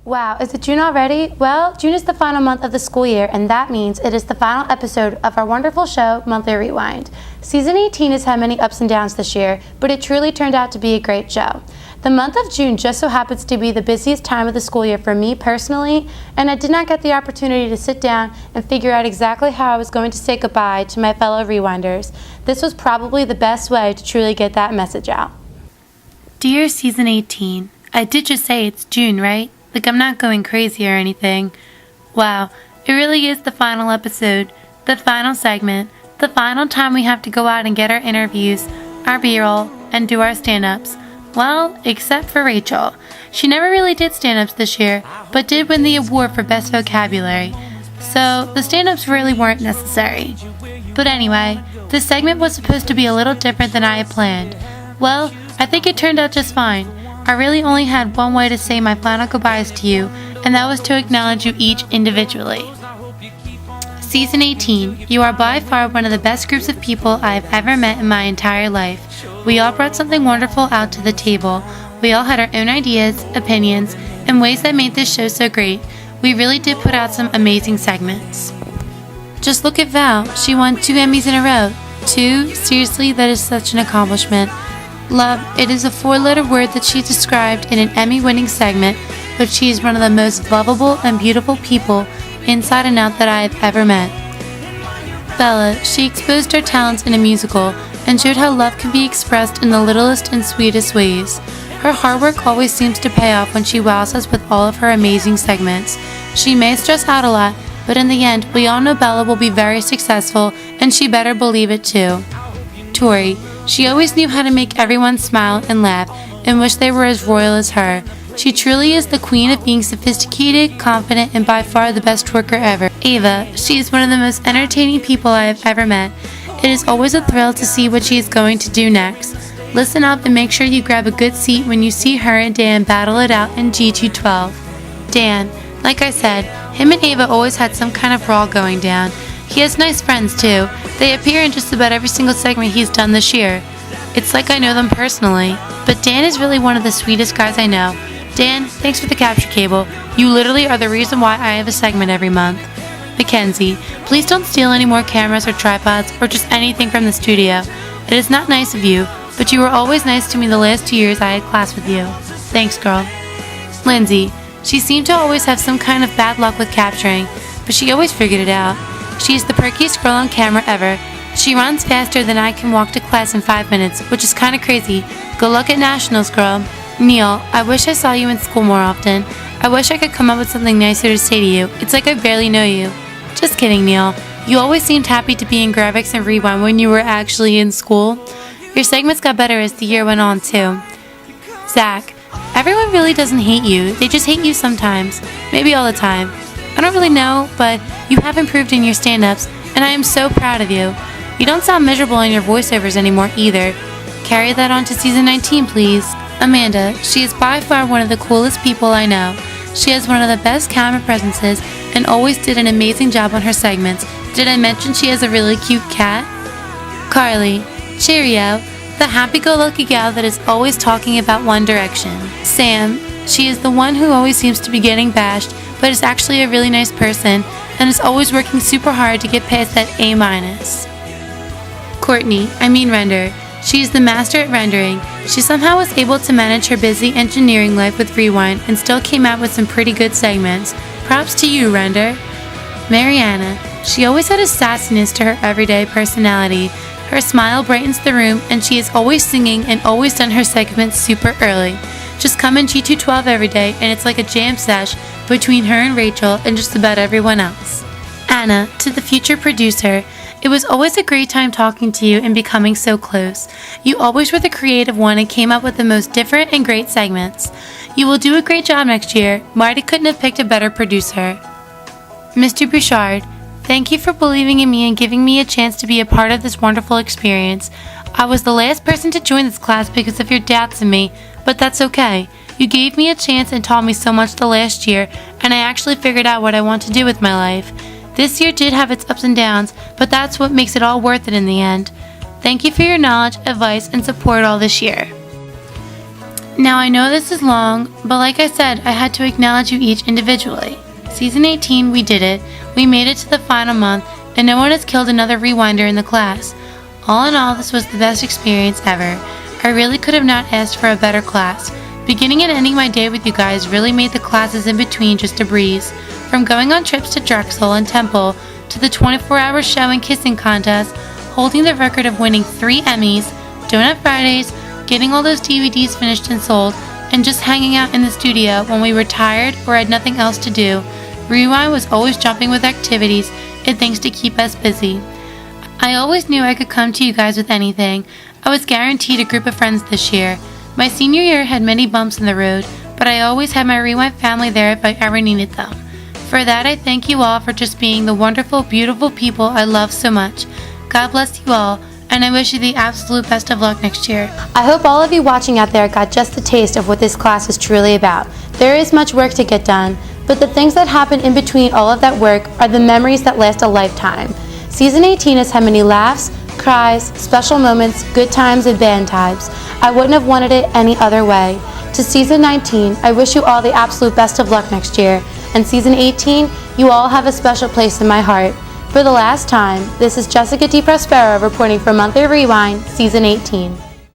Wow, is it June already? Well, June is the final month of the school year, and that means it is the final episode of our wonderful show, Monthly Rewind. Season 18 has had many ups and downs this year, but it truly turned out to be a great show. The month of June just so happens to be the busiest time of the school year for me personally, and I did not get the opportunity to sit down and figure out exactly how I was going to say goodbye to my fellow Rewinders. This was probably the best way to truly get that message out. Dear Season 18, I did just say it's June, right? Like I'm not going crazy or anything. Wow, it really is the final episode, the final segment, the final time we have to go out and get our interviews, our B-roll, and do our stand-ups. Well, except for Rachel. She never really did stand-ups this year, but did win the award for Best Vocabulary. So the stand-ups really weren't necessary. But anyway, this segment was supposed to be a little different than I had planned. Well, I think it turned out just fine. I really only had one way to say my final goodbyes to you, and that was to acknowledge you each individually. Season 18, you are by far one of the best groups of people I have ever met in my entire life. We all brought something wonderful out to the table. We all had our own ideas, opinions, and ways that made this show so great. We really did put out some amazing segments. Just look at Val, she won 2 Emmys in a row. 2? Seriously, that is such an accomplishment. Love, it is a 4-letter word that she described in an Emmy-winning segment, but she is one of the most lovable and beautiful people, inside and out, that I have ever met. Bella, she exposed her talents in a musical, and showed how love can be expressed in the littlest and sweetest ways. Her hard work always seems to pay off when she wows us with all of her amazing segments. She may stress out a lot, but in the end, we all know Bella will be very successful, and she better believe it too. Tori, she always knew how to make everyone smile and laugh and wish they were as royal as her. She truly is the queen of being sophisticated, confident, and by far the best twerker ever. Ava, she is one of the most entertaining people I have ever met. It is always a thrill to see what she is going to do next. Listen up and make sure you grab a good seat when you see her and Dan battle it out in G212. Dan, like I said, him and Ava always had some kind of brawl going down. He has nice friends too. They appear in just about every single segment he's done this year. It's like I know them personally. But Dan is really one of the sweetest guys I know. Dan, thanks for the capture cable. You literally are the reason why I have a segment every month. Mackenzie, please don't steal any more cameras or tripods or just anything from the studio. It is not nice of you, but you were always nice to me the last 2 years I had class with you. Thanks, girl. Lindsay, she seemed to always have some kind of bad luck with capturing, but she always figured it out. She is the perkiest girl on camera ever. She runs faster than I can walk to class in 5 minutes, which is kinda crazy. Good luck at nationals, girl. Neil, I wish I saw you in school more often. I wish I could come up with something nicer to say to you. It's like I barely know you. Just kidding, Neil. You always seemed happy to be in Graphics and Rewind when you were actually in school. Your segments got better as the year went on, too. Zach, everyone really doesn't hate you. They just hate you sometimes. Maybe all the time. I don't really know, but you have improved in your stand-ups, and I am so proud of you. You don't sound miserable in your voiceovers anymore either. Carry that on to season 19, please. Amanda, she is by far one of the coolest people I know. She has one of the best camera presences and always did an amazing job on her segments. Did I mention she has a really cute cat? Carly, cheerio, the happy-go-lucky gal that is always talking about One Direction. Sam, she is the one who always seems to be getting bashed, but is actually a really nice person and is always working super hard to get past that A-. Courtney, Render. She is the master at rendering. She somehow was able to manage her busy engineering life with Rewind and still came out with some pretty good segments. Props to you, Render. Mariana, she always had a sassiness to her everyday personality. Her smile brightens the room and she is always singing and always done her segments super early. Just come in G212 every day and it's like a jam sesh between her and Rachel and just about everyone else. Anna, to the future producer, it was always a great time talking to you and becoming so close. You always were the creative one and came up with the most different and great segments. You will do a great job next year. Marty couldn't have picked a better producer. Mr. Bouchard, thank you for believing in me and giving me a chance to be a part of this wonderful experience. I was the last person to join this class because of your doubts in me, but that's okay. You gave me a chance and taught me so much the last year, and I actually figured out what I want to do with my life. This year did have its ups and downs, but that's what makes it all worth it in the end. Thank you for your knowledge, advice, and support all this year. Now I know this is long, but like I said, I had to acknowledge you each individually. Season 18, we did it. We made it to the final month, and no one has killed another rewinder in the class. All in all, this was the best experience ever. I really could have not asked for a better class. Beginning and ending my day with you guys really made the classes in between just a breeze. From going on trips to Drexel and Temple, to the 24-hour show and kissing contest, holding the record of winning 3 Emmys, Donut Fridays, getting all those DVDs finished and sold, and just hanging out in the studio when we were tired or had nothing else to do. Rewind was always jumping with activities and things to keep us busy. I always knew I could come to you guys with anything. I was guaranteed a group of friends this year. My senior year had many bumps in the road, but I always had my Rewind family there if I ever needed them. For that, I thank you all for just being the wonderful, beautiful people I love so much. God bless you all, and I wish you the absolute best of luck next year. I hope all of you watching out there got just a taste of what this class is truly about. There is much work to get done, but the things that happen in between all of that work are the memories that last a lifetime. Season 18 has had many laughs, cries, special moments, good times, and bad times. I wouldn't have wanted it any other way. To Season 19, I wish you all the absolute best of luck next year. And Season 18, you all have a special place in my heart. For the last time, this is Jessica DiProspero reporting for Monthly Rewind, Season 18.